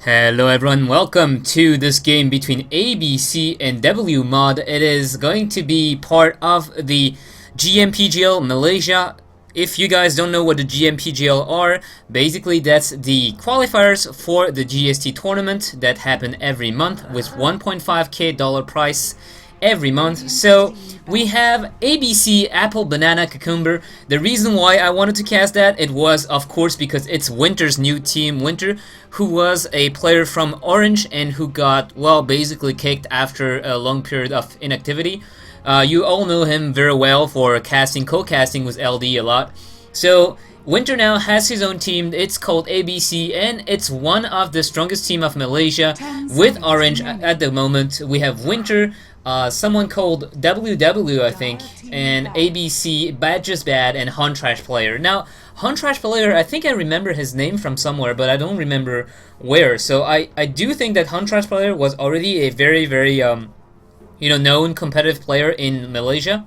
Hello everyone, welcome to this game between ABC and WMoD. It is going to be part of the GMPGL Malaysia. If you guys don't know what the GMPGL are, basically that's the qualifiers for the GST tournament that happen every month with 1.5k dollar price every month. So we have ABC, Apple, Banana, Cucumber. The reason why I wanted to cast that, it was of course because it's Winter's new team. Winter, who was a player from Orange and who got, well, basically kicked after a long period of inactivity. You all know him very well for co-casting with LD a lot. So Winter now has his own team. It's called ABC, and it's one of the strongest team of Malaysia with Orange at the moment. We have Winter, someone called WW, I think, and ABC, Bad Just Bad, and Han Trash Player. Now, Han Trash Player, I think I remember his name from somewhere, but I don't remember where. So I do think that Han Trash Player was already a very known competitive player in Malaysia.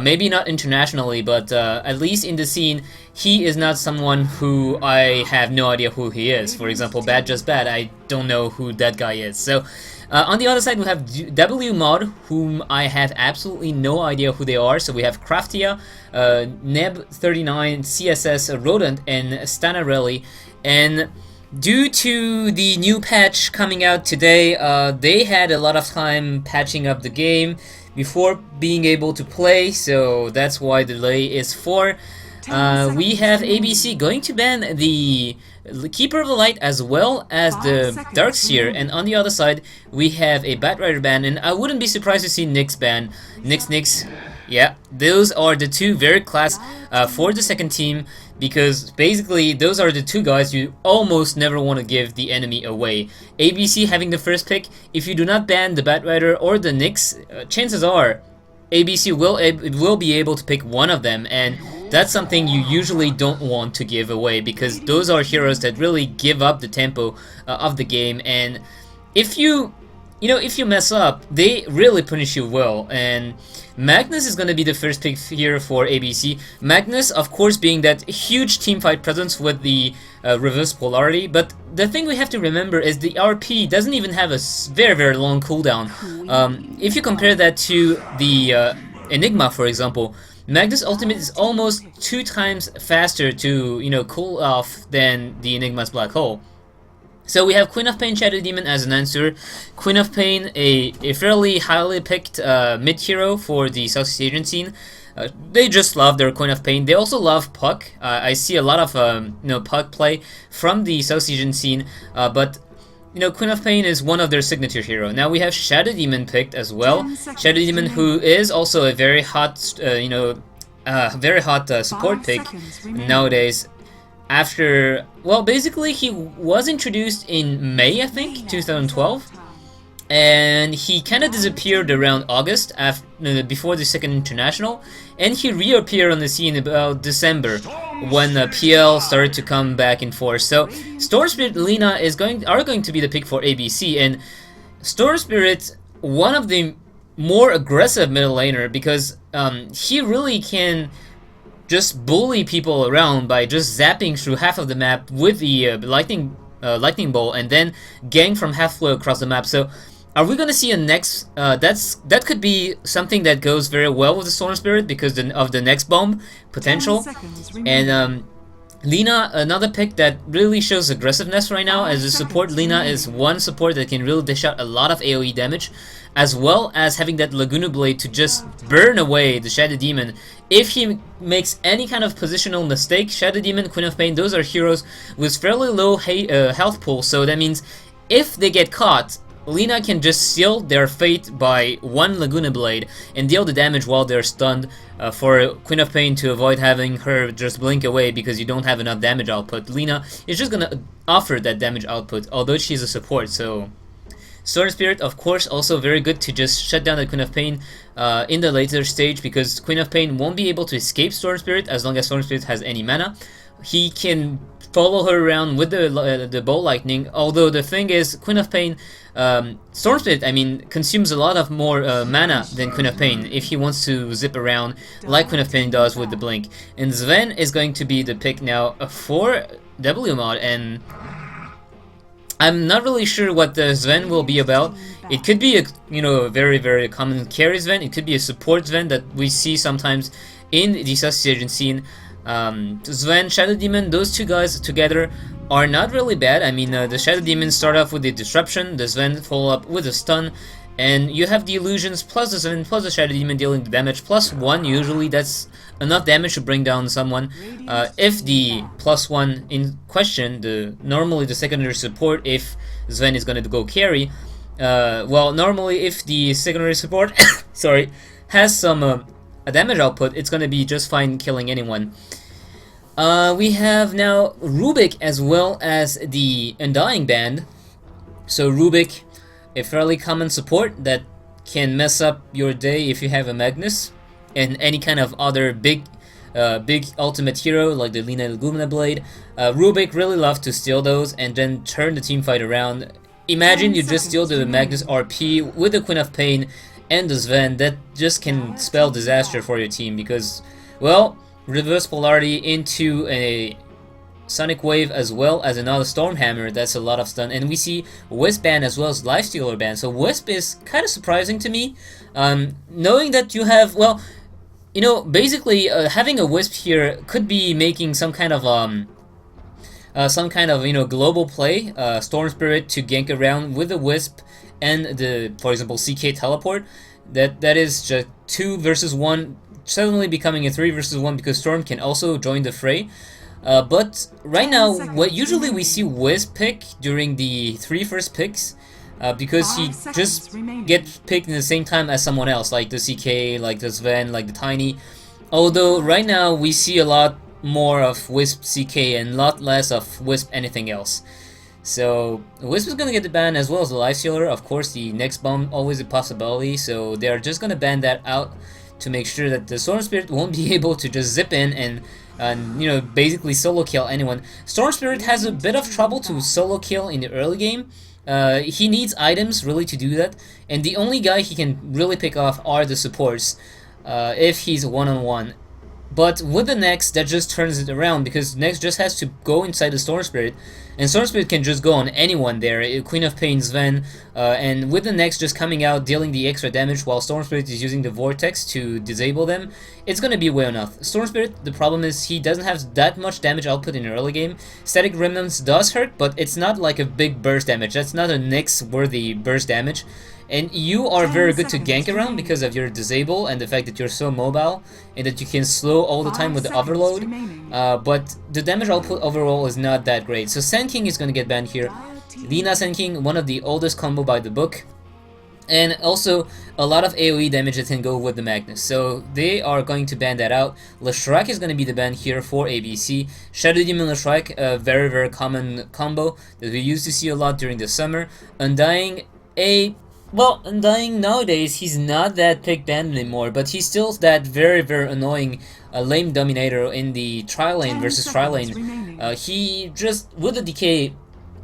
Maybe not internationally, but at least in the scene, he is not someone who I have no idea who he is. For example, Bad Just Bad, I don't know who that guy is. So on the other side, we have WMoD, whom I have absolutely no idea who they are. So we have Craftia, Neb39, CSS, Rodent, and Stanarelli. And due to the new patch coming out today, they had a lot of time patching up the game before being able to play, so that's why the delay is for. We have ABC going to ban the Keeper of the Light as well as the Darkseer, and on the other side we have a Batrider ban, and I wouldn't be surprised to see Nyx ban. Nyx. Yeah, those are the two very class for the second team, because basically those are the two guys you almost never want to give the enemy away. ABC having the first pick, if you do not ban the Batrider or the Nyx, chances are ABC will be able to pick one of them, and that's something you usually don't want to give away, because those are heroes that really give up the tempo of the game, and if you mess up, they really punish you well. And Magnus is going to be the first pick here for ABC. Magnus, of course, being that huge teamfight presence with the reverse polarity, but the thing we have to remember is the RP doesn't even have a very long cooldown. If you compare that to the Enigma, for example, Magnus ultimate is almost 2 times faster to cool off than the Enigma's Black Hole. So we have Queen of Pain, Shadow Demon as an answer. Queen of Pain, a fairly highly picked mid hero for the Southeast Asian scene. They just love their Queen of Pain. They also love Puck. I see a lot of Puck play from the Southeast Asian scene, but Queen of Pain is one of their signature hero. Now we have Shadow Demon picked as well. Shadow Demon, who is also a very hot, support pick nowadays. After, well, basically he was introduced in May, I think, 2012, and he kind of disappeared around August before the second international, and he reappeared on the scene about December when PL started to come back in force. So Storm Spirit Lina are going to be the pick for ABC, and Storm Spirit, one of the more aggressive middle laner, because he really can just bully people around by just zapping through half of the map with the lightning bolt, and then gang from half flow across the map. So are we gonna see a next that could be something that goes very well with the Storm Spirit because of the next bomb potential. And Lina, another pick that really shows aggressiveness right now as a support. Lina is one support that can really dish out a lot of AoE damage, as well as having that Laguna Blade to just burn away the Shadow Demon. If he makes any kind of positional mistake, Shadow Demon, Queen of Pain, those are heroes with fairly low health pool, so that means if they get caught, Lina can just seal their fate by one Laguna Blade and deal the damage while they're stunned, for Queen of Pain to avoid having her just blink away because you don't have enough damage output. Lina is just gonna offer that damage output, although she's a support, so Storm Spirit, of course, also very good to just shut down the Queen of Pain in the later stage, because Queen of Pain won't be able to escape Storm Spirit as long as Storm Spirit has any mana. He can follow her around with the Bolt Lightning, although the thing is, Queen of Pain, Storm Spirit, consumes a lot of more mana than Queen of Pain if he wants to zip around like Queen of Pain does with the Blink. And Sven is going to be the pick now for WMoD, and I'm not really sure what the Sven will be about. It could be a a very common carry Sven. It could be a support Sven that we see sometimes in the association scene. Sven, Shadow Demon, those two guys together are not really bad. I mean, the Shadow Demon start off with the disruption, the Sven follow up with a stun, and you have the illusions plus the Sven plus the Shadow Demon dealing the damage plus one. Usually that's enough damage to bring down someone. If the plus one in question, normally the secondary support, if Sven is going to go carry, well, normally if the secondary support, sorry, has some a damage output, it's going to be just fine killing anyone. We have now Rubik as well as the Undying band. So Rubik, a fairly common support that can mess up your day if you have a Magnus and any kind of other big ultimate hero like the Lina Illumina Blade. Rubik really loves to steal those and then turn the team fight around. Imagine you just steal the Magnus RP with the Queen of Pain and the Sven. That just can spell disaster for your team because, well, reverse polarity into a Sonic Wave as well as another Stormhammer, that's a lot of stun. And we see Wisp ban as well as Lifestealer ban. So Wisp is kind of surprising to me. Knowing that you have, well, basically having a Wisp here could be making some kind of global play, Storm Spirit to gank around with the Wisp and the, for example, CK teleport. That is just 2 versus 1, suddenly becoming a 3 versus 1 because Storm can also join the fray. But right now, what usually we see Wisp pick during the 3 first picks, because he just gets picked in the same time as someone else, like the CK, like the Sven, like the Tiny. Although right now we see a lot more of Wisp CK and a lot less of Wisp anything else. So Wisp is gonna get the ban as well as the Lifestealer. Of course, the next bomb always a possibility, so they're just gonna ban that out to make sure that the Storm Spirit won't be able to just zip in and basically solo kill anyone. Storm Spirit has a bit of trouble to solo kill in the early game. He needs items really to do that, and the only guy he can really pick off are the supports if he's one-on-one. But with the Nex, that just turns it around because Nex just has to go inside the Storm Spirit, and Storm Spirit can just go on anyone there, Queen of Pain, Sven, and with the Nex just coming out, dealing the extra damage while Storm Spirit is using the Vortex to disable them, it's gonna be well enough. Storm Spirit, the problem is he doesn't have that much damage output in the early game. Static Remnants does hurt, but it's not like a big burst damage. That's not a Nex-worthy burst damage. And you are very good to gank around because of your disable and the fact that you're so mobile and that you can slow all the time with the overload. But the damage output overall is not that great. So Sand King is going to get banned here. Lina Sand King, one of the oldest combo by the book. And also a lot of AoE damage that can go with the Magnus. So they are going to ban that out. Leshrac is going to be the ban here for ABC. Shadow Demon Leshrac, a very common combo that we used to see a lot during the summer. Undying, well, Undying nowadays, he's not that pick banned anymore, but he's still that very annoying lame dominator in the tri-lane versus tri-lane. He just, with the decay,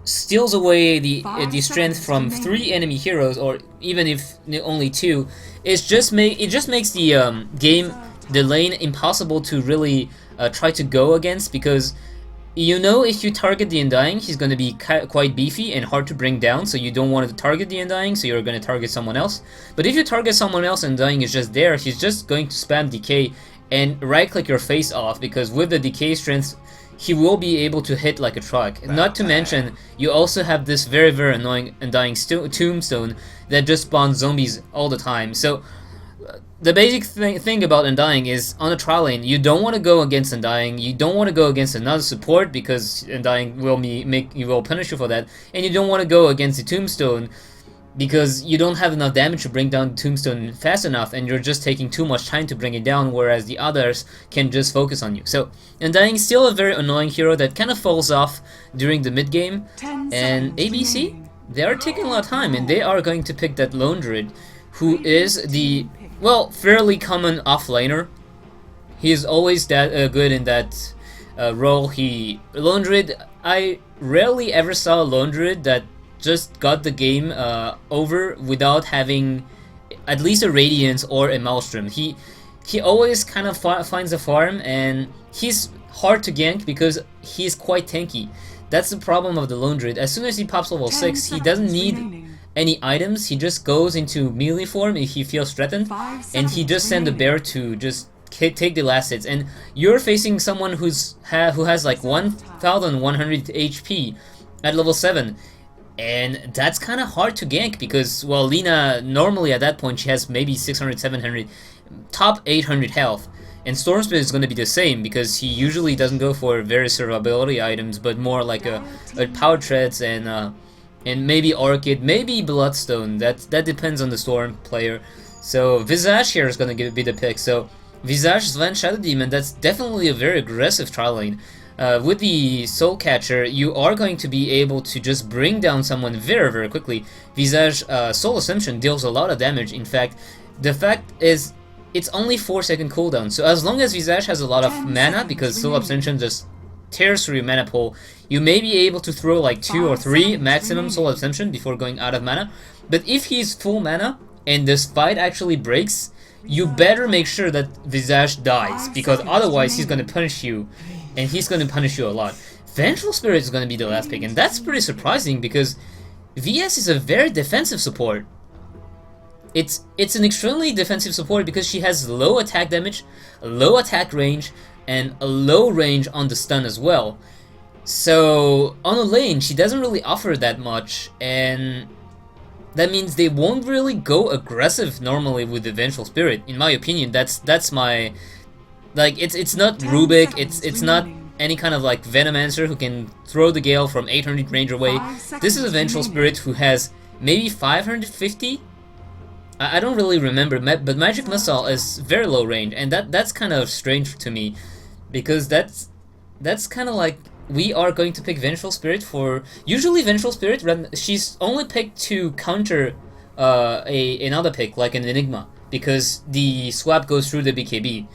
steals away the strength from 3 enemy heroes, or even if only 2. It just makes the game, the lane, impossible to really try to go against, because if you target the Undying, he's going to be quite beefy and hard to bring down, so you don't want to target the Undying, so you're going to target someone else. But if you target someone else and Undying is just there, he's just going to spam decay and right-click your face off, because with the decay strength, he will be able to hit like a truck. Not to mention, you also have this very annoying Undying Tombstone that just spawns zombies all the time. So the basic thing about Undying is, on a trial lane, you don't want to go against Undying, you don't want to go against another support because Undying will punish you for that, and you don't want to go against the Tombstone because you don't have enough damage to bring down the Tombstone fast enough, and you're just taking too much time to bring it down, whereas the others can just focus on you. So Undying is still a very annoying hero that kind of falls off during the mid game, and ABC, they are taking a lot of time, and they are going to pick that Lone Druid, who is the, well, fairly common offlaner. He is always that good in that role. Lone Druid, I rarely ever saw a Lone Druid that just got the game over without having at least a Radiance or a Maelstrom. He always kind of finds a farm, and he's hard to gank because he's quite tanky. That's the problem of the Lone Druid. As soon as he pops level 6, he doesn't need any items. He just goes into melee form if he feels threatened, and he just sends the bear to just take the last hits. And you're facing someone who has like 1100 HP at level 7, and that's kind of hard to gank because, well, Lina normally at that point she has maybe 600, 700, top 800 health. And Storm Spirit is going to be the same because he usually doesn't go for very survivability items, but more like a Power Treads and maybe Orchid, maybe Bloodstone. That depends on the Storm player. So Visage here is going to be the pick. So Visage, Sven, Shadow Demon, that's definitely a very aggressive trial lane. With the Soul Catcher, you are going to be able to just bring down someone very, very quickly. Visage Soul Assumption deals a lot of damage. In fact, the fact is, it's only 4-second cooldown, so as long as Visage has a lot of mana, because Soul Ascension just tears through your mana pool, you may be able to throw like 2 or 3 maximum Soul Ascension before going out of mana. But if he's full mana and this fight actually breaks, you better make sure that Visage dies, because otherwise he's gonna punish you, and he's gonna punish you a lot. Vengeful Spirit is gonna be the last pick, and that's pretty surprising because VS is a very defensive support. It's an extremely defensive support because she has low attack damage, low attack range, and a low range on the stun as well. So on a lane, she doesn't really offer that much, and that means they won't really go aggressive normally with the Vengeful Spirit. In my opinion, that's my, like, it's not Rubik, it's not any kind of like Venomancer who can throw the Gale from 800 range away. This is a Vengeful Spirit who has maybe 550. I don't really remember, but Magic Missile is very low range, and that's kind of strange to me, because that's kind of like, we are going to pick Vengeful Spirit for, usually Vengeful Spirit, she's only picked to counter another pick, like an Enigma, because the swap goes through the BKB.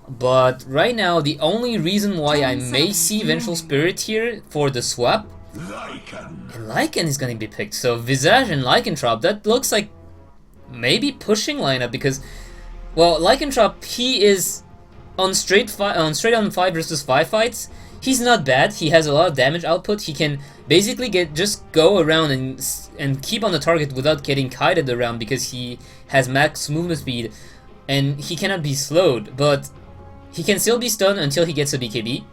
But right now, the only reason why I may see Vengeful Spirit here for the swap, Lycan is going to be picked. So Visage and Lycanthrope, that looks like maybe pushing lineup, because, well, Lycanthrope, he is on straight on 5 versus 5 fights. He's not bad. He has a lot of damage output. He can basically just go around and keep on the target without getting kited around, because he has max movement speed and he cannot be slowed. But he can still be stunned until he gets a BKB.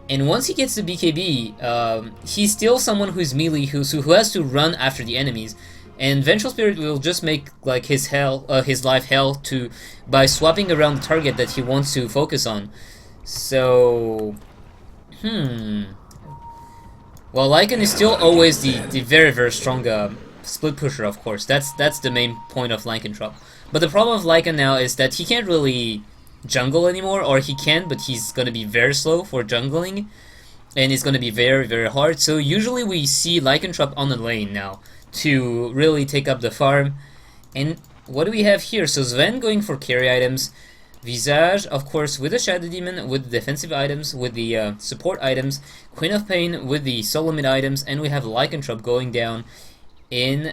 And once he gets the BKB, he's still someone who's melee, who has to run after the enemies. And Vengeful Spirit will just make like his life hell by swapping around the target that he wants to focus on. So, well, Lycan is still always the very, very strong split pusher, of course. That's the main point of Lycanthrope. But the problem with Lycan now is that he can't really jungle anymore, or he can, but he's gonna be very slow for jungling, and it's gonna be very, very hard. So usually we see Lycanthrope on the lane now to really take up the farm. And what do we have here? So Sven going for carry items, Visage, of course, with the Shadow Demon, with the defensive items, with the support items, Queen of Pain with the solo mid items, and we have Lycanthrope going down in,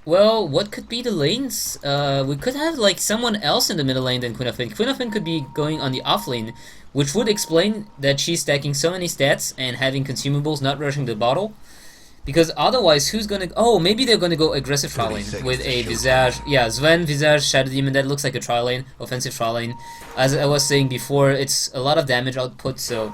well, what could be the lanes? We could have like someone else in the middle lane than Queen of Pain. Queen of Pain could be going on the off lane, which would explain that she's stacking so many stats and having consumables, not rushing the bottle. Because otherwise, who's gonna... Oh, maybe they're gonna go aggressive trial lane with a Visage. Yeah, Sven, Visage, Shadow Demon, that looks like a trial lane, offensive trial lane. As I was saying before, it's a lot of damage output, so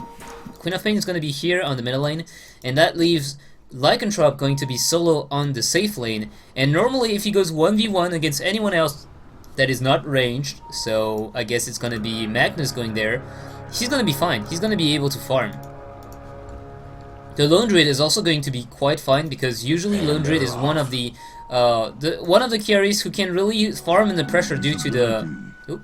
Queen of Pain is gonna be here on the middle lane, and that leaves Lycanthrope going to be solo on the safe lane. And normally, if he goes 1v1 against anyone else that is not ranged, so I guess it's gonna be Magnus going there, he's gonna be fine. He's gonna be able to farm. The Lone Druid is also going to be quite fine, because usually Lone Druid is one of the carries who can really farm in the pressure due to the... Oh,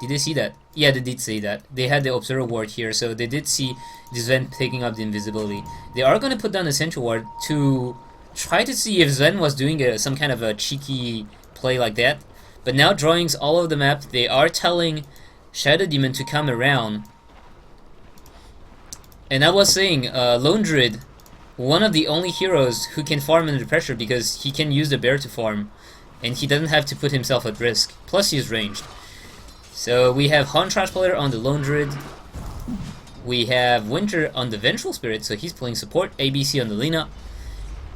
did they see that? Yeah, they did see that. They had the Observer Ward here, so they did see this Zen taking up the invisibility. They are going to put down the Sentry Ward to try to see if Zen was doing some kind of a cheeky play like that. But now drawings all over the map, they are telling Shadow Demon to come around. And I was saying, Lone Druid, one of the only heroes who can farm under pressure, because he can use the bear to farm, and he doesn't have to put himself at risk. Plus he's ranged. So we have Horn Trash player on the Lone Druid. We have Winter on the Vengeful Spirit, so he's playing support. ABC on the Lina.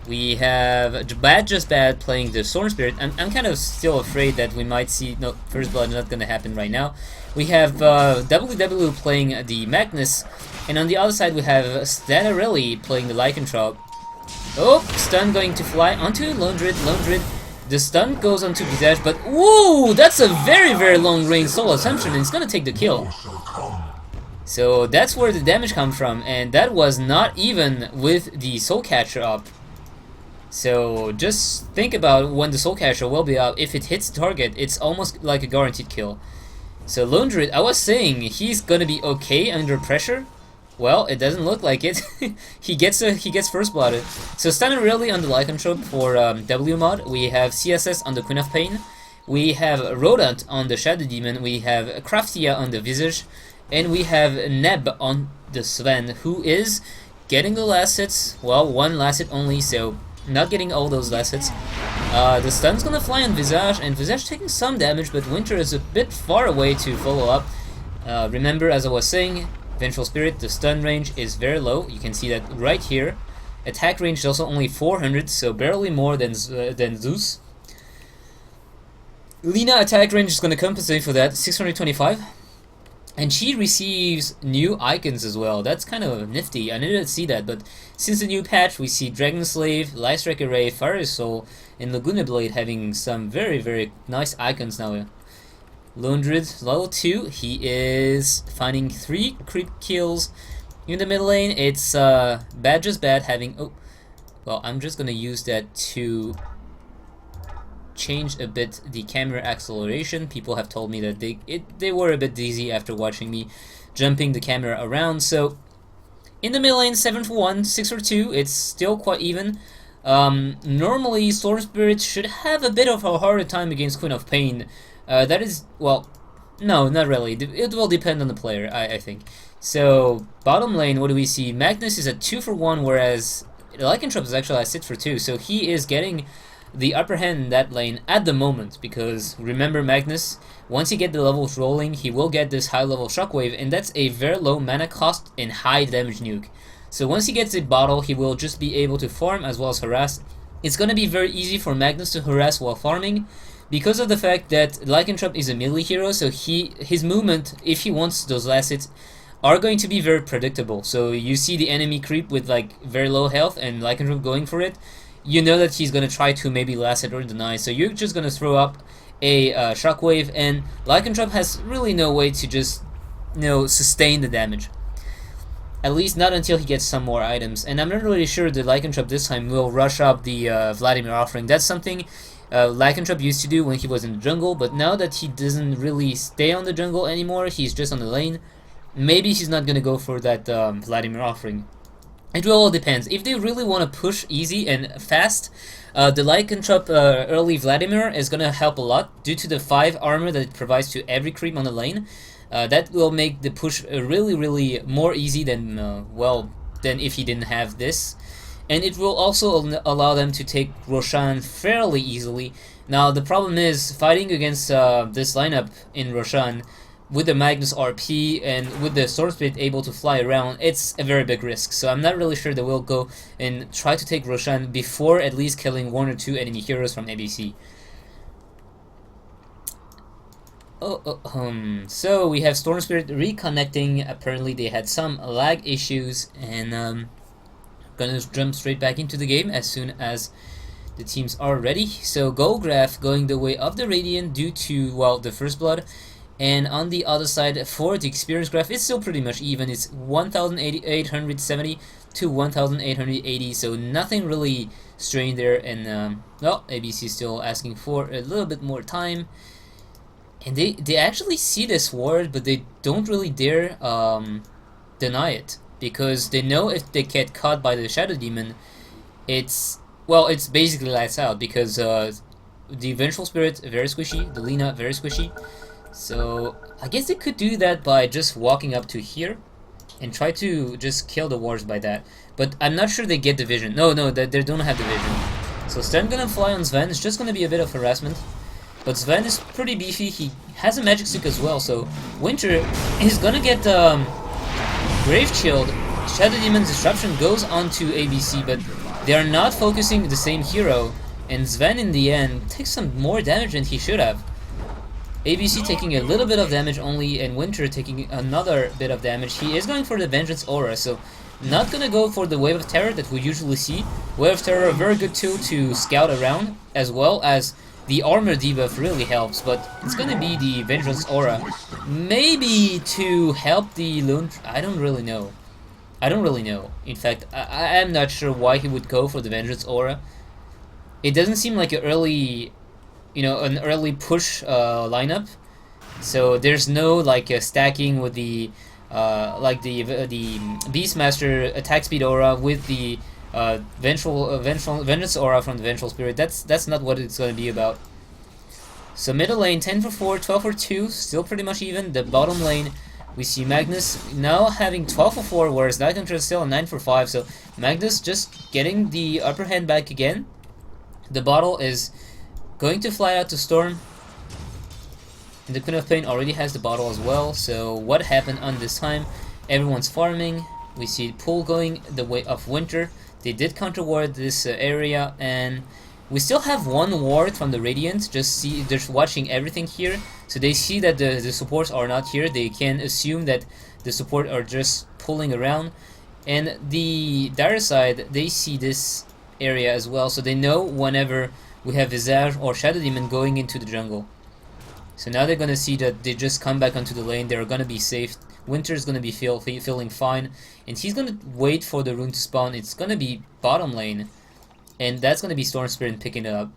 We have Bad Just Bad playing the Storm Spirit. I'm kind of still afraid that we might see... No, First Blood not going to happen right now. We have WW playing the Magnus. And on the other side we have Stanarelli playing the Lycanthrope. Oh, stun going to fly onto Lundred. The stun goes onto Visage, but whoa, that's a very, very long range Soul Assumption, and it's gonna take the kill. So that's where the damage comes from, and that was not even with the Soul Catcher up. So just think about when the Soul Catcher will be up. If it hits the target, it's almost like a guaranteed kill. So Lundred, I was saying he's gonna be okay under pressure. Well, it doesn't look like it. he gets first blooded. So standing really on the Lycanthrope for WMoD. We have CSS on the Queen of Pain. We have Rodent on the Shadow Demon. We have Craftia on the Visage. And we have Neb on the Sven, who is getting the last hits. Well, one last hit only, so not getting all those last hits. The stun's gonna fly on Visage, and Visage taking some damage, but Winter is a bit far away to follow up. Remember, as I was saying, Vengeful Spirit, the stun range is very low. You can see that right here. Attack range is also only 400, so barely more than Zeus. Lina attack range is going to compensate for that, 625. And she receives new icons as well. That's kind of nifty. I didn't see that, but since the new patch, we see Dragon Slave, Lightstrike Array, Fire Soul, and Laguna Blade having some very, very nice icons now. Lundred, level 2, he is finding 3 creep kills. In the mid lane, it's Bad Just Bad having... Oh, well, I'm just gonna use that to change a bit the camera acceleration. People have told me that they were a bit dizzy after watching me jumping the camera around. So, in the mid lane, 7 for 1, 6 for 2, it's still quite even. Normally, Storm Spirit should have a bit of a harder time against Queen of Pain. That is, well, no, not really. It will depend on the player, I think. So, bottom lane, what do we see? Magnus is at 2 for 1, whereas Lycanthrope is actually at 6 for 2. So he is getting the upper hand in that lane at the moment, because remember Magnus, once he gets the levels rolling, he will get this high level shockwave, and that's a very low mana cost and high damage nuke. So once he gets a bottle, he will just be able to farm as well as harass. It's going to be very easy for Magnus to harass while farming, because of the fact that Lycanthrope is a melee hero, so his movement, if he wants those last hits, are going to be very predictable. So you see the enemy creep with like very low health and Lycanthrope going for it, you know that he's going to try to maybe last hit or deny, so you're just going to throw up a shockwave, and Lycanthrope has really no way to just, sustain the damage. At least not until he gets some more items, and I'm not really sure that Lycanthrope this time will rush up the Vladimir offering. That's something Lycanthrope used to do when he was in the jungle, but now that he doesn't really stay on the jungle anymore, he's just on the lane, maybe he's not going to go for that Vladimir offering. It all depends. If they really want to push easy and fast, the Lycanthrope early Vladimir is going to help a lot due to the 5 armor that it provides to every creep on the lane. That will make the push really, really more easy than, than if he didn't have this. And it will also allow them to take Roshan fairly easily. Now, the problem is, fighting against this lineup in Roshan, with the Magnus RP and with the Sword Spirit able to fly around, it's a very big risk. So I'm not really sure they will go and try to take Roshan before at least killing 1 or 2 enemy heroes from ABC. So we have Storm Spirit reconnecting. Apparently they had some lag issues, and gonna jump straight back into the game as soon as the teams are ready. So Golgraph going the way of the Radiant due to, well, the First Blood. And on the other side, for the experience graph, it's still pretty much even. It's 1,870 to 1,880, so nothing really strange there. And, well, ABC is still asking for a little bit more time. And they actually see this ward, but they don't really dare deny it. Because they know if they get caught by the Shadow Demon, it's basically lights out. Because the Vengeful Spirit, very squishy, the Lina, very squishy. So I guess they could do that by just walking up to here and try to just kill the wards by that. But I'm not sure they get the vision. No, they don't have the vision. So Sten gonna fly on Sven. It's just gonna be a bit of harassment. But Sven is pretty beefy. He has a magic stick as well. So Winter is gonna get Grave Shield, Shadow Demon's Disruption goes onto ABC, but they are not focusing the same hero, and Sven in the end takes some more damage than he should have. ABC taking a little bit of damage only, and Winter taking another bit of damage. He is going for the Vengeance Aura, so not gonna go for the Wave of Terror that we usually see. Wave of Terror, a very good tool to scout around, as well as the Armor debuff really helps, but it's gonna be the Vengeance Aura. Maybe to help the Lone... I don't really know. In fact, I am not sure why he would go for the Vengeance Aura. It doesn't seem like an early push lineup, so there's no like stacking with the the Beastmaster attack speed aura with the Vengeance aura from the Vengeful Spirit. That's not what it's going to be about. So middle lane 10 for 4, 12 for 2, still pretty much even. The bottom lane we see Magnus now having 12 for 4, whereas Night Hunter is still on 9 for 5. So Magnus just getting the upper hand back again. The bottle is going to fly out to Storm, and the Queen of Pain already has the bottle as well. So what happened on this time? Everyone's farming. We see Pool going the way of Winter. They did counter ward this area, and we still have one ward from the Radiant. They're watching everything here, so they see that the supports are not here. They can assume that the support are just pulling around, and the dire side, they see this area as well, so they know whenever we have Visage or Shadow Demon going into the jungle. So now they're gonna see that they just come back onto the lane. They're gonna be safe. Winter's gonna be feeling fine, and he's gonna wait for the rune to spawn. It's gonna be bottom lane, and that's gonna be Storm Spirit picking it up.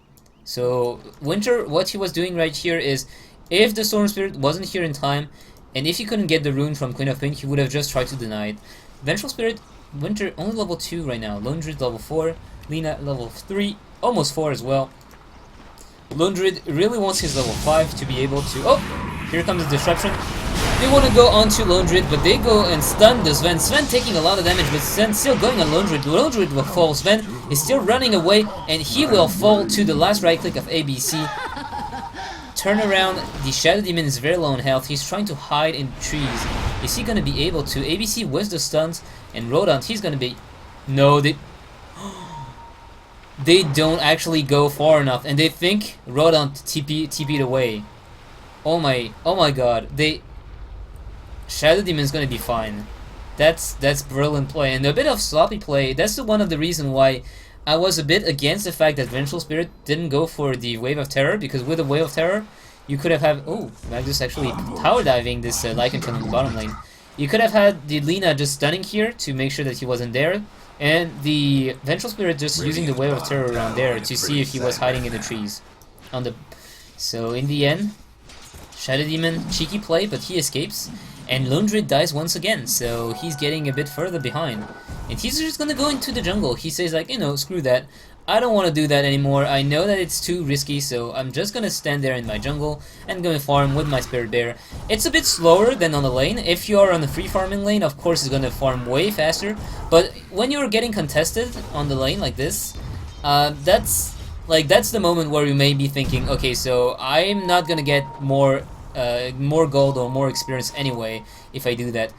So Winter, what he was doing right here is, if the Storm Spirit wasn't here in time, and if he couldn't get the rune from Queen of Pain, he would have just tried to deny it. Vengeful Spirit, Winter only level 2 right now. Lone Druid level 4, Lina level 3, almost 4 as well. Lone Druid really wants his level 5 to be able to... Oh! Here comes the disruption. They want to go onto Lone Druid, but they go and stun the Sven. Sven taking a lot of damage, but Sven still going on Lone Druid. Lone Druid will fall. Sven is still running away, and he will fall to the last right click of ABC. Turn around. The Shadow Demon is very low on health. He's trying to hide in trees. Is he going to be able to? ABC with the stuns, and Rodant, he's going to be... No, they don't actually go far enough, and they think Rodant TP'd away. Oh my god. Shadow Demon's gonna be fine. That's brilliant play, and a bit of sloppy play. That's one of the reasons why I was a bit against the fact that Vengeful Spirit didn't go for the Wave of Terror, because with the Wave of Terror, you could have had... Oh, Magnus actually tower diving this Lycanthrope on the bottom lane. You could have had the Lina just stunning here to make sure that he wasn't there, and the Vengeful Spirit just using the Wave of Terror around there to see if he was hiding in the trees. So in the end, Shadow Demon, cheeky play, but he escapes, and Lone Druid dies once again, so he's getting a bit further behind. And he's just gonna go into the jungle. He says like, you know, screw that. I don't want to do that anymore. I know that it's too risky, so I'm just gonna stand there in my jungle and gonna farm with my Spirit Bear. It's a bit slower than on the lane. If you are on the free farming lane, of course it's gonna farm way faster. But when you're getting contested on the lane like this, that's the moment where you may be thinking, okay, so I'm not gonna get more gold or more experience anyway if I do that.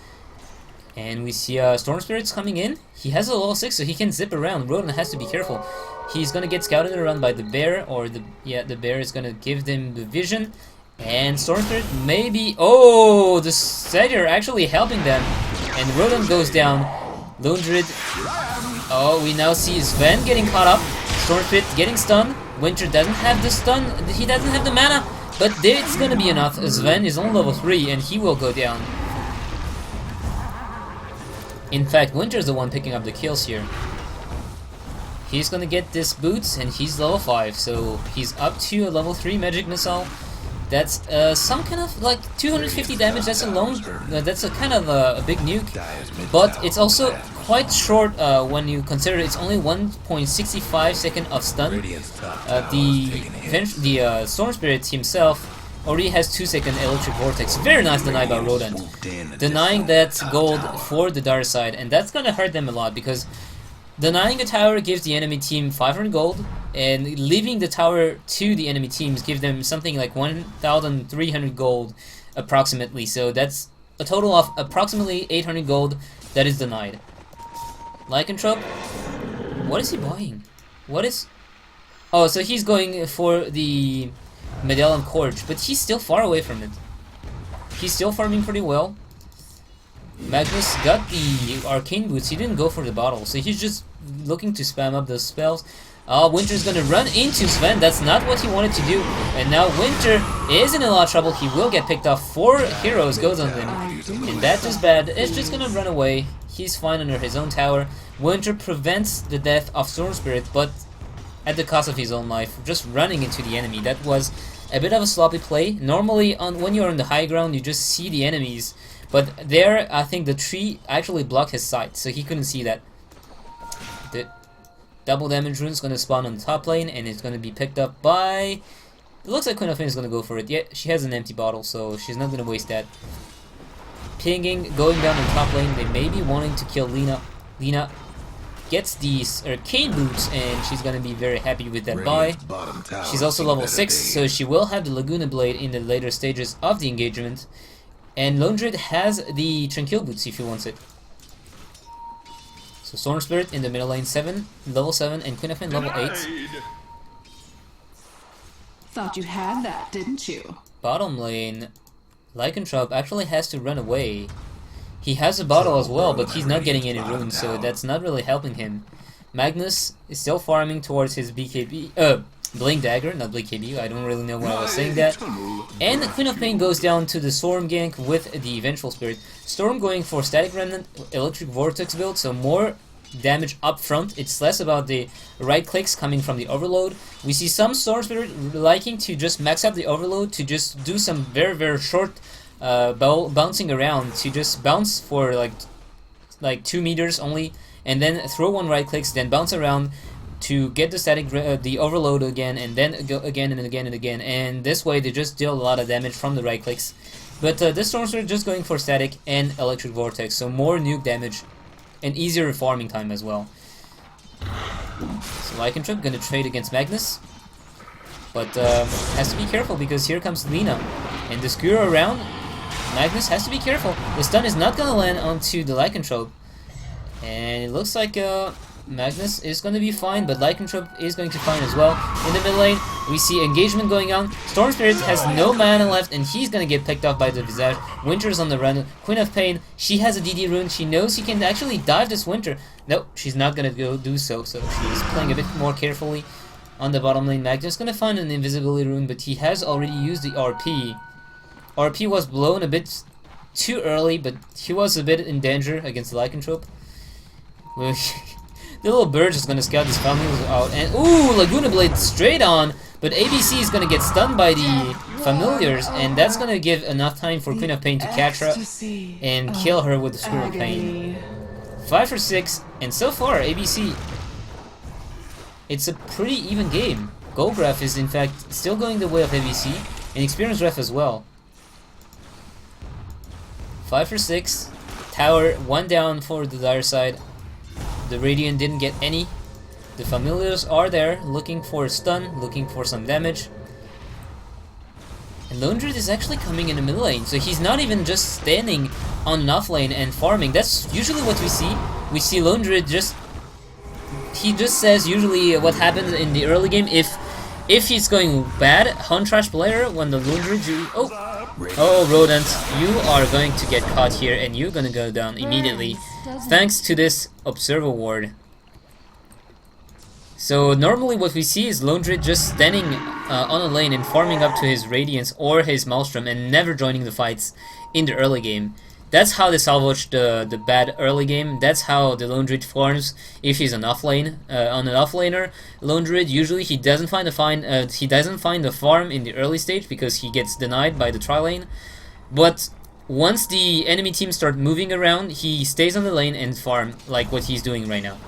And we see Storm Spirit's coming in. He has a level 6, so he can zip around. Rodent has to be careful. He's gonna get scouted around by the bear, or the bear is gonna give them the vision. And Storm Spirit maybe... Oh, the Satyr actually helping them. And Rodent goes down. Lone Druid... Oh, we now see Sven getting caught up. Storm Spirit getting stunned. Winter doesn't have the stun. He doesn't have the mana. But it's gonna be enough. Sven is on level 3 and he will go down. In fact, Winter's the one picking up the kills here. He's gonna get this boots and he's level 5, so he's up to a level 3 magic missile. That's some kind of like 250 damage. That's that's a kind of a big nuke, but it's also quite short when you consider it's only 1.65 second of stun. The Storm Spirit himself already has 2-second Electric Vortex. Very nice deny by Rodent, denying that gold for the dark side, and that's gonna hurt them a lot because denying a tower gives the enemy team 500 gold, and leaving the tower to the enemy teams give them something like 1,300 gold approximately. So that's a total of approximately 800 gold that is denied. Lycanthrope, what is he buying? What is... Oh, so he's going for the Medallion Corch, but he's still far away from it. He's still farming pretty well. Magnus got the Arcane Boots, he didn't go for the bottle, so he's just looking to spam up those spells. Winter's gonna run into Sven, that's not what he wanted to do, and now Winter is in a lot of trouble, he will get picked off. 4 heroes goes on him, and that's just bad, it's just gonna run away. He's fine under his own tower. Winter prevents the death of Storm Spirit, but at the cost of his own life, just running into the enemy. That was a bit of a sloppy play. Normally, when you're on the high ground, you just see the enemies, but there, I think the tree actually blocked his sight, so he couldn't see that. The double damage rune is going to spawn on the top lane, and it's going to be picked up by... It looks like Queen of Pain is going to go for it. Yeah, she has an empty bottle, so she's not going to waste that. Pinging, going down the top lane, they may be wanting to kill Lina. Lina gets these Arcane Boots, and she's going to be very happy with that buy. She's also level 6, so she will have the Laguna Blade in the later stages of the engagement. And Lone Druid has the Tranquil Boots if he wants it. So Storm Spirit in the middle lane, level 7, and Queen of Pain level 8. Thought you had that, didn't you? Bottom lane, Lycanthrope actually has to run away. He has a bottle as well, but he's not getting any runes, so that's not really helping him. Magnus is still farming towards his BKB, Blink Dagger, not BKB, I don't really know why I was saying that. And Queen of Pain goes down to the Storm gank with the Vengeful Spirit. Storm going for Static Remnant, Electric Vortex build, so more damage up front. It's less about the right clicks coming from the Overload. We see some Storm Spirit liking to just max up the Overload to just do some very, very short bouncing around, to just bounce for like 2 meters only, and then throw 1 right clicks, then bounce around to get the static the overload again, and then go again and again and again, and this way they just deal a lot of damage from the right clicks. But this Storms are just going for static and electric vortex, so more nuke damage and easier farming time as well. So Lycanthrope gonna trade against Magnus, but has to be careful because here comes Lina and the skewer around. Magnus has to be careful. The stun is not gonna land onto the Lycanthrope, and it looks like Magnus is going to be fine, but Lycanthrope is going to fine as well. In the mid lane, we see engagement going on. Storm Spirit has no mana left, and he's going to get picked off by the Visage. Winter's on the run. Queen of Pain, she has a DD rune. She knows she can actually dive this Winter. Nope, she's not going to go do so, so she's playing a bit more carefully on the bottom lane. Magnus going to find an invisibility rune, but he has already used the RP. RP was blown a bit too early, but he was a bit in danger against the Lycanthrope. The little bird is gonna scout his family out, and ooh, Laguna Blade straight on, but ABC is gonna get stunned by the familiars, and that's gonna give enough time for Queen of Pain to catch her and kill her with the Screw of Pain. 5 for 6, and so far ABC, it's a pretty even game. Golgraph is in fact still going the way of ABC, and Experience Ref as well. 5 for 6, tower 1 down for the dire side. The Radiant didn't get any. The Familiars are there, looking for a stun, looking for some damage. And Lone Druid is actually coming in the middle lane, so he's not even just standing on an off lane and farming. That's usually what we see. We see Lone Druid he just says usually what happens in the early game. If he's going bad, Hunt Trash player, when the Lone Druid... Oh, Rodent, you are going to get caught here, and you're gonna go down immediately, thanks to this Observer Ward. So normally what we see is Lone Druid just standing on a lane and farming up to his Radiance or his Maelstrom and never joining the fights in the early game. That's how they salvage the bad early game. That's how the Lone Druid farms if he's an offlane. On an offlaner, Lone Druid usually he doesn't find the farm in the early stage because he gets denied by the tri lane. But once the enemy team start moving around, he stays on the lane and farm like what he's doing right now.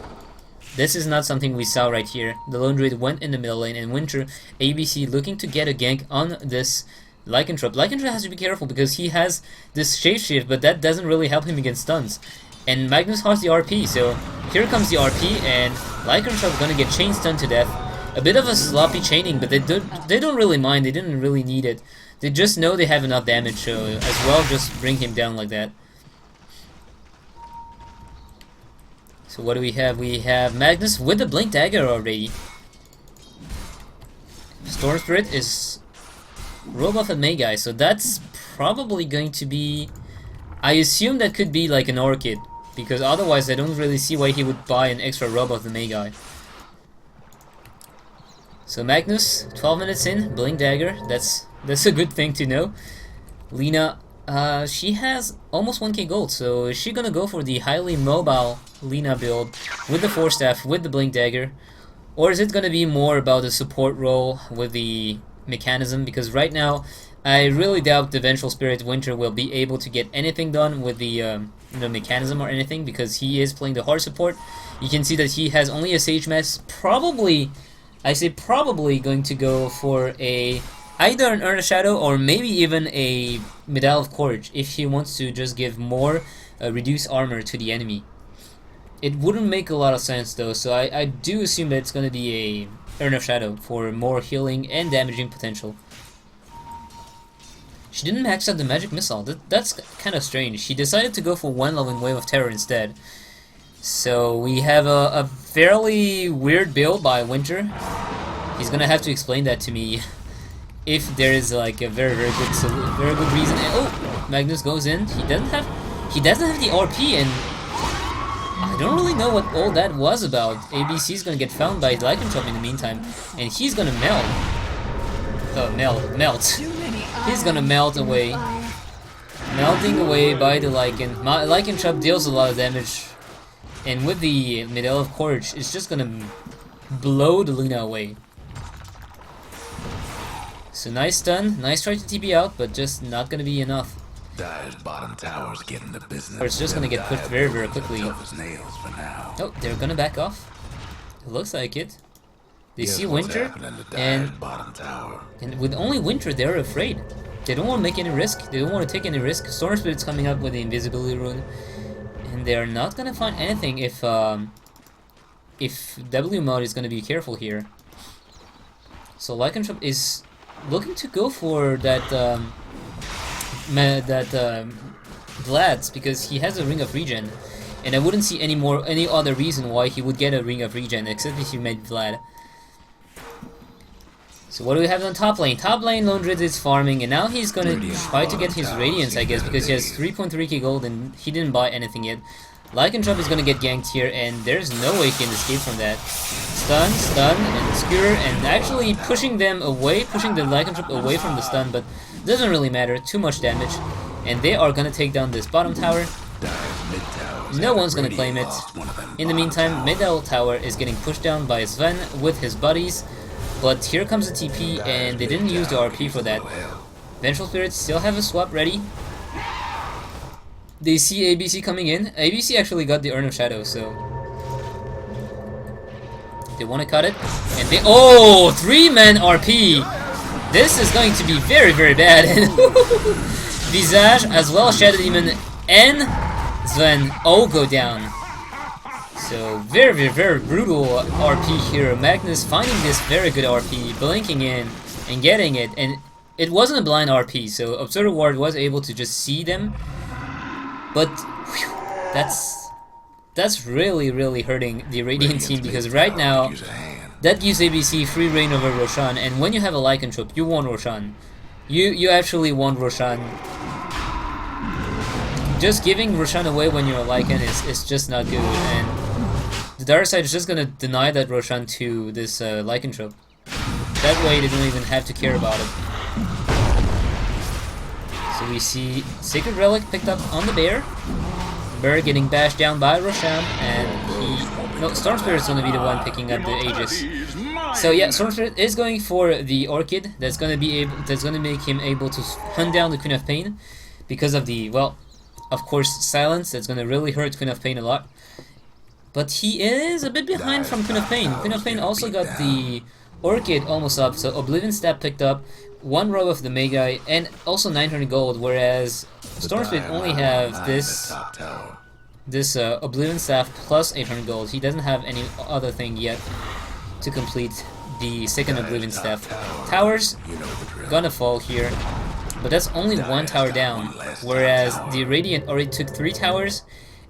This is not something we saw right here. The Lone Druid went in the middle lane, and Winter ABC looking to get a gank on this Lycanthrope. Lycanthrope has to be careful because he has this shapeshift, but that doesn't really help him against stuns. And Magnus has the RP, so here comes the RP, and Lycanthrope gonna get chain stunned to death. A bit of a sloppy chaining, but they don't really mind. They didn't really need it. They just know they have enough damage, so as well just bring him down like that. So what do we have? We have Magnus with the Blink Dagger already. Storm Spirit is Robot and Magi, so that's probably going to be... I assume that could be like an Orchid, because otherwise I don't really see why he would buy an extra Robot and Magi. So Magnus, 12 minutes in, Blink Dagger, that's a good thing to know. Lina, she has almost 1k gold, so is she gonna go for the highly mobile Lina build with the Force Staff, with the Blink Dagger? Or is it gonna be more about the support role with the mechanism? Because right now, I really doubt the Vengeful Spirit Winter will be able to get anything done with the mechanism or anything, because he is playing the hard support. You can see that he has only a Sage Mess, probably... I say probably going to go for either an Urn of Shadow or maybe even a Medal of Courage if he wants to just give more reduced armor to the enemy. It wouldn't make a lot of sense though, so I do assume that it's going to be a Urn of Shadow for more healing and damaging potential. She didn't max out the Magic Missile. That's kind of strange. She decided to go for one Loving Wave of Terror instead. So we have a fairly weird build by Winter. He's gonna have to explain that to me if there is like a very good reason. And, oh, Magnus goes in. He doesn't have the RP, and I don't really know what all that was about. ABC is gonna get found by Lycanthrope in the meantime, and he's gonna melt. Melt. He's gonna melt away. Melting away by the Lycan. Lycanthrope deals a lot of damage. And with the Medal of Courage, it's just gonna blow the Luna away. So nice stun, nice try to TP out, but just not gonna be enough. Dyer's bottom tower's getting the business. Or it's just gonna get pushed very quickly. Oh, they're gonna back off. It looks like it. They see Winter, and with only Winter, they're afraid. They don't want to make any risk. They don't want to take any risk. Storm Spirit's coming up with the Invisibility Rune. And they're not gonna find anything if WMoD is gonna be careful here. So Lycanthrope is looking to go for that Vlad's, because he has a Ring of Regen, and I wouldn't see any other reason why he would get a Ring of Regen except if he made Vlad. So what do we have on top lane? Top lane, Lone Druid is farming, and now he's gonna try to get his Radiance, I guess, because he has 3.3k gold and he didn't buy anything yet. Lycanthrope is gonna get ganked here, and there's no way he can escape from that. Stun, and Skewer, and actually pushing them away, pushing the Lycanthrope away from the stun, but doesn't really matter, too much damage. And they are gonna take down this bottom tower. No one's gonna claim it. In the meantime, middle tower is getting pushed down by Sven with his buddies. But here comes the TP, and they didn't use the RP for that. Vengeful Spirits still have a swap ready. They see ABC coming in. ABC actually got the Urn of Shadow, so they want to cut it. And they... Oh! 3-man RP! This is going to be very bad. Visage, as well as Shadow Demon, and Sven all go down. So very brutal RP here. Magnus finding this very good RP, blinking in and getting it, and it wasn't a blind RP, so Observer Ward was able to just see them. But whew, that's really hurting the Radiant team, because right now that gives ABC free reign over Roshan, and when you have a Lycanthrope, you want Roshan. You actually want Roshan. Just giving Roshan away when you're a Lycan is just not good, and the dark side is just gonna deny that Roshan to this Lycanthrope. That way they don't even have to care about it. So we see Sacred Relic picked up on the Bear. Bear getting bashed down by Roshan, and no, Storm Spirit is gonna be the one picking up the Aegis. So yeah, Storm Spirit is going for the Orchid. That's gonna make him able to hunt down the Queen of Pain, because of the, well, of course, silence. That's gonna really hurt Queen of Pain a lot. But he is a bit behind from Queen of Pain. Queen of Pain also got the Orchid almost up, so Oblivion Staff picked up, 1 row of the Magi, and also 900 gold, whereas Storm Spirit only have this Oblivion Staff plus 800 gold. He doesn't have any other thing yet. to complete the second Oblivion Staff. Towers gonna fall here, but that's only one tower down, whereas the Radiant already took 3 towers,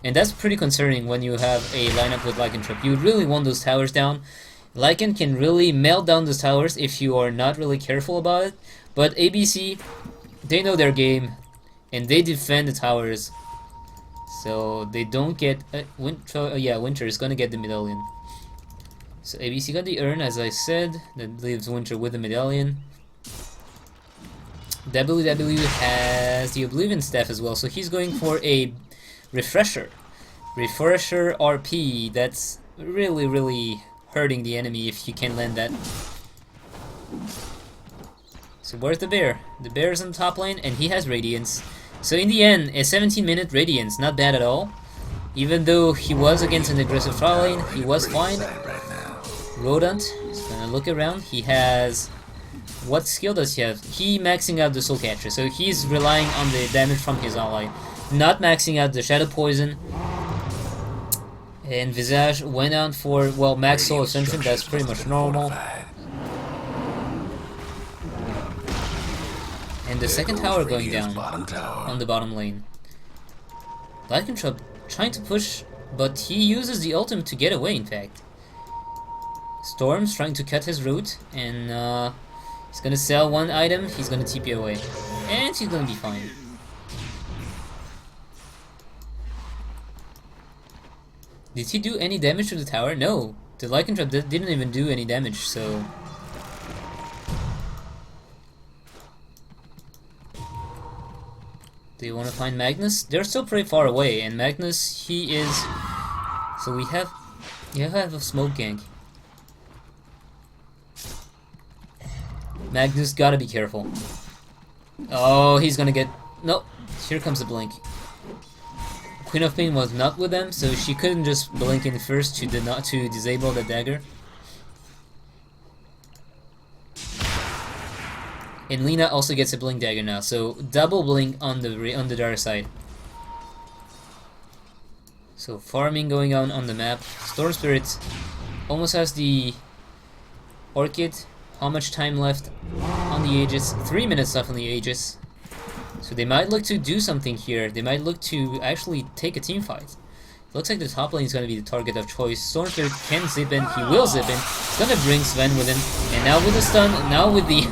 and that's pretty concerning when you have a lineup with Lycanthrope. You really want those towers down. Lycan can really melt down those towers if you are not really careful about it, but ABC, they know their game, and they defend the towers, so they don't get... Winter is gonna get the medallion. So ABC got the urn, as I said, that leaves Winter with the medallion. WW has the Oblivion Staff as well, so he's going for a Refresher. Refresher RP, that's really hurting the enemy if you can land that. So where's the bear? The bear is on the top lane, and he has Radiance. So in the end, a 17-minute Radiance, not bad at all. Even though he was against an aggressive top lane, he was fine. Rodent is gonna look around. He has... What skill does he have? He maxing out the Soul Catcher, so he's relying on the damage from his ally. Not maxing out the Shadow Poison. And Visage went out for, well, max Soul Ascension, that's pretty much normal. And the second tower going down on the bottom lane. Lycanthrope trying to push, but he uses the ultimate to get away, in fact. Storm's trying to cut his route, and he's gonna sell one item, he's gonna TP away. And he's gonna be fine. Did he do any damage to the tower? No. The Lycanthrope didn't even do any damage, so... Do you want to find Magnus? They're still pretty far away, and Magnus, he is... So we have... You have a smoke gank. Magnus gotta be careful. Oh, he's gonna get... No, here comes the blink. Queen of Pain was not with them, so she couldn't just blink in first to disable the dagger. And Lina also gets a blink dagger now, so double blink on the dark side. So farming going on the map. Storm Spirit almost has the Orchid. How much time left on the Aegis? 3 minutes left on the Aegis. So they might look to do something here. They might look to actually take a team fight. Looks like the top lane is going to be the target of choice. Storm Spirit can zip in. He will zip in. He's going to bring Sven with him. And now with the stun, now with the...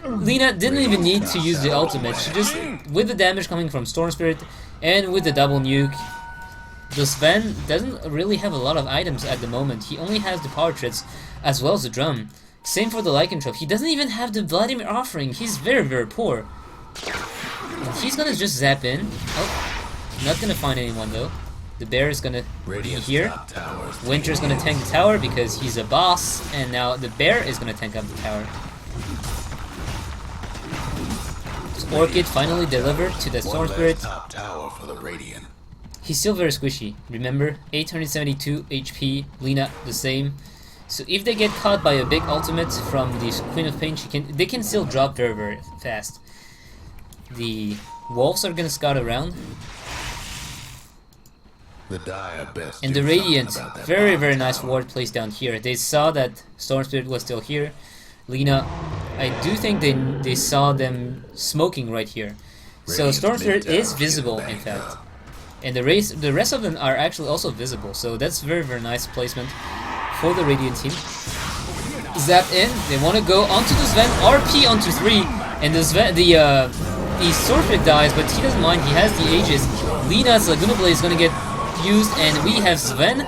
Lina didn't even need to use the ultimate. She just, with the damage coming from Storm Spirit and with the double nuke, the Sven doesn't really have a lot of items at the moment. He only has the power treads as well as the drum. Same for the Lycanthrope. He doesn't even have the Vladimir offering. He's very poor. And he's gonna just zap in. Oh, not gonna find anyone though. The bear is gonna be here. Winter's gonna tank the tower because he's a boss, and now the bear is gonna tank up the tower. So Orchid finally delivered to the Storm Spirit. He's still very squishy. Remember, 872 HP. Lina the same. So if they get caught by a big ultimate from the Queen of Pain, they can still drop very fast. The wolves are gonna scout around. And the Radiant, very nice ward placed down here. They saw that Storm Spirit was still here. Lina, I do think they saw them smoking right here. So Storm Spirit is visible, in fact. And the rest of them are actually also visible. So that's very nice placement for the Radiant team. Zap in. They want to go onto the Sven. RP onto 3. And the Sven, the Storm Spirit dies, but he doesn't mind. He has the Aegis. Lina's Laguna Blade is going to get used, and we have Sven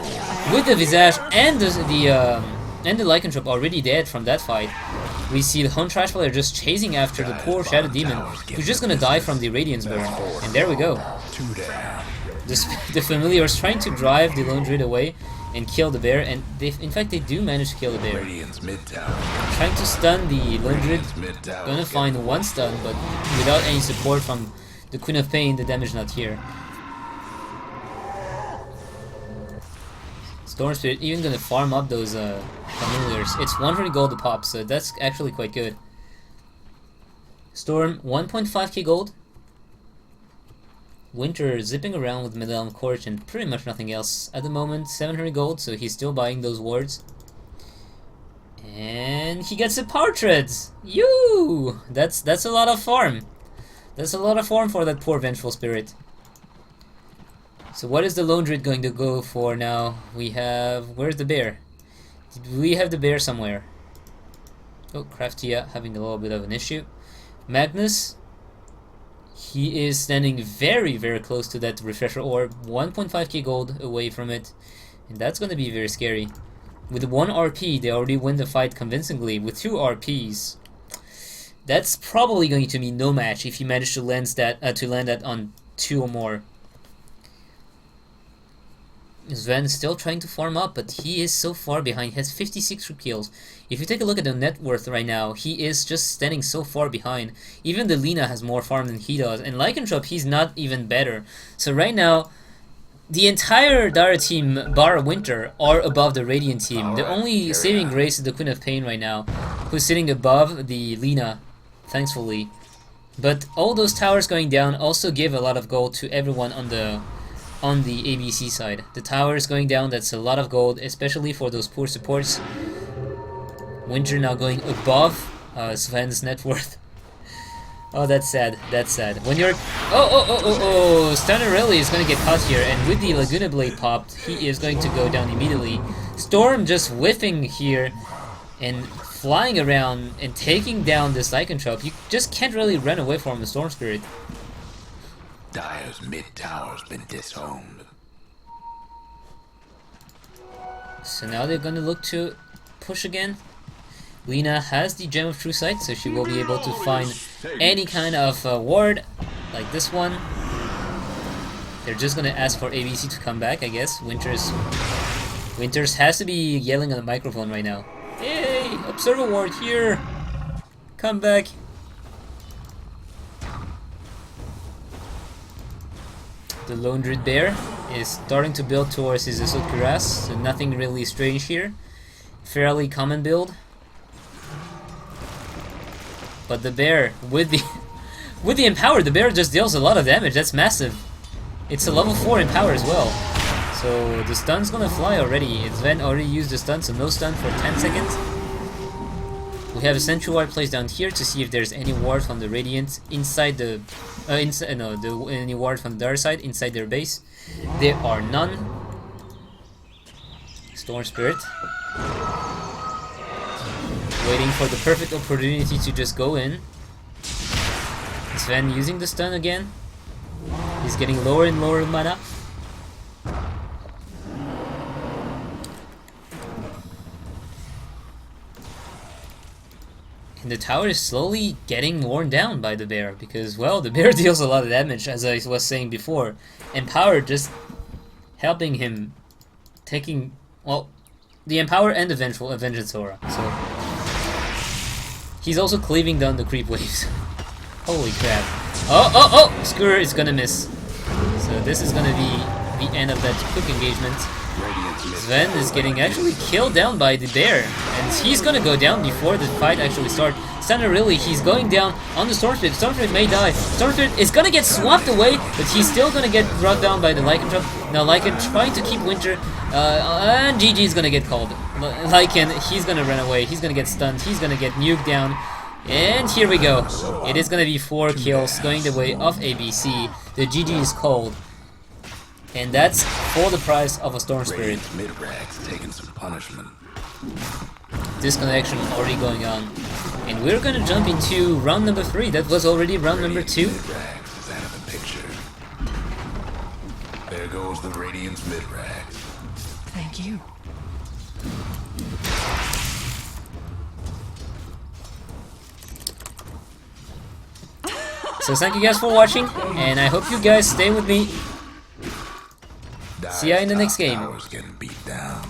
with the Visage and the Lycanthrope already dead from that fight. We see the Hunt Trash Player just chasing after the poor Shadow Demon, who's just gonna die from the Radiance burn. And there we go. The Familiars trying to drive the Lone Druid away and kill the bear, and in fact they do manage to kill the bear. Trying to stun the Lone Druid, gonna find one stun, but without any support from the Queen of Pain, the damage not here. Storm Spirit even gonna farm up those Familiars. It's 100 gold a pop, so that's actually quite good. Storm, 1.5k gold. Winter zipping around with Medallion Courage and pretty much nothing else at the moment. 700 gold, so he's still buying those wards. And he gets a partridge. You. That's a lot of farm. That's a lot of farm for that poor vengeful spirit. So what is the lone druid going to go for now? We have... Where's the bear? We have the bear somewhere. Oh, Craftia having a little bit of an issue. Magnus, he is standing very, very close to that refresher orb. 1.5k gold away from it. And that's going to be very scary. With 1 RP, they already win the fight convincingly. With 2 RPs, that's probably going to be no match if you manage to land that on 2 or more. Sven is still trying to farm up, but he is so far behind. He has 56 kills. If you take a look at the net worth right now, he is just standing so far behind. Even the Lina has more farm than he does. And Lycanthrope, he's not even better. So right now, the entire Dire team, bar Winter, are above the Radiant team. The only saving grace is the Queen of Pain right now, who's sitting above the Lina, thankfully. But all those towers going down also give a lot of gold to everyone on the ABC side. The towers going down, that's a lot of gold, especially for those poor supports. Winter now going above Sven's net worth. Oh, that's sad. That's sad. When you're... Oh! Stanarelli is going to get caught here, and with the Laguna Blade popped, he is going to go down immediately. Storm just whiffing here and flying around and taking down this Lycanthrope. You just can't really run away from the Storm Spirit. Dire's mid tower's been disowned. So now they're going to look to push again. Lina has the Gem of True Sight, so she will be able to find any kind of ward, like this one. They're just gonna ask for ABC to come back, I guess. Winters has to be yelling on the microphone right now. Hey, Observer Ward here! Come back! The Lone Druid Bear is starting to build towards his Assault Cuirass, so nothing really strange here. Fairly common build. But the bear, with the Empower, the bear just deals a lot of damage. That's massive. It's a level 4 Empower as well. So the stun's gonna fly already. Sven already used the stun, so no stun for 10 seconds. We have a Sentry Ward placed down here to see if there's any ward from the Radiant inside the... any ward from the other side inside their base. There are none. Storm Spirit. Waiting for the perfect opportunity to just go in. Sven using the stun again. He's getting lower and lower mana. And the tower is slowly getting worn down by the bear because, well, the bear deals a lot of damage, as I was saying before. Empower just helping him taking, well, the Empower and the Vengeance Aura. So he's also cleaving down the creep waves. Holy crap. Oh! Skewer is gonna miss. So this is gonna be the end of that quick engagement. Sven is getting actually killed down by the bear, and he's gonna go down before the fight actually starts. Stanarelli, he's going down on the Storm Spirit. Storm Spirit may die. Storm Spirit is gonna get swapped away, but he's still gonna get brought down by the Lycanthrope. Now Lycan trying to keep Winter, and GG is gonna get called. Lycan, he's gonna run away. He's gonna get stunned. He's gonna get nuked down. And here we go. It is gonna be 4 kills going the way of ABC. The GG is called. And that's for the price of a Storm Spirit. Mid-rag's taking some punishment. Disconnection already going on. And we're gonna jump into round number 3. That was already round number 2. Mid-rags is out of the picture. There goes the Radiant's mid-rag. Thank you. So thank you guys for watching, and I hope you guys stay with me. See ya in the next game. Tower's getting beat down.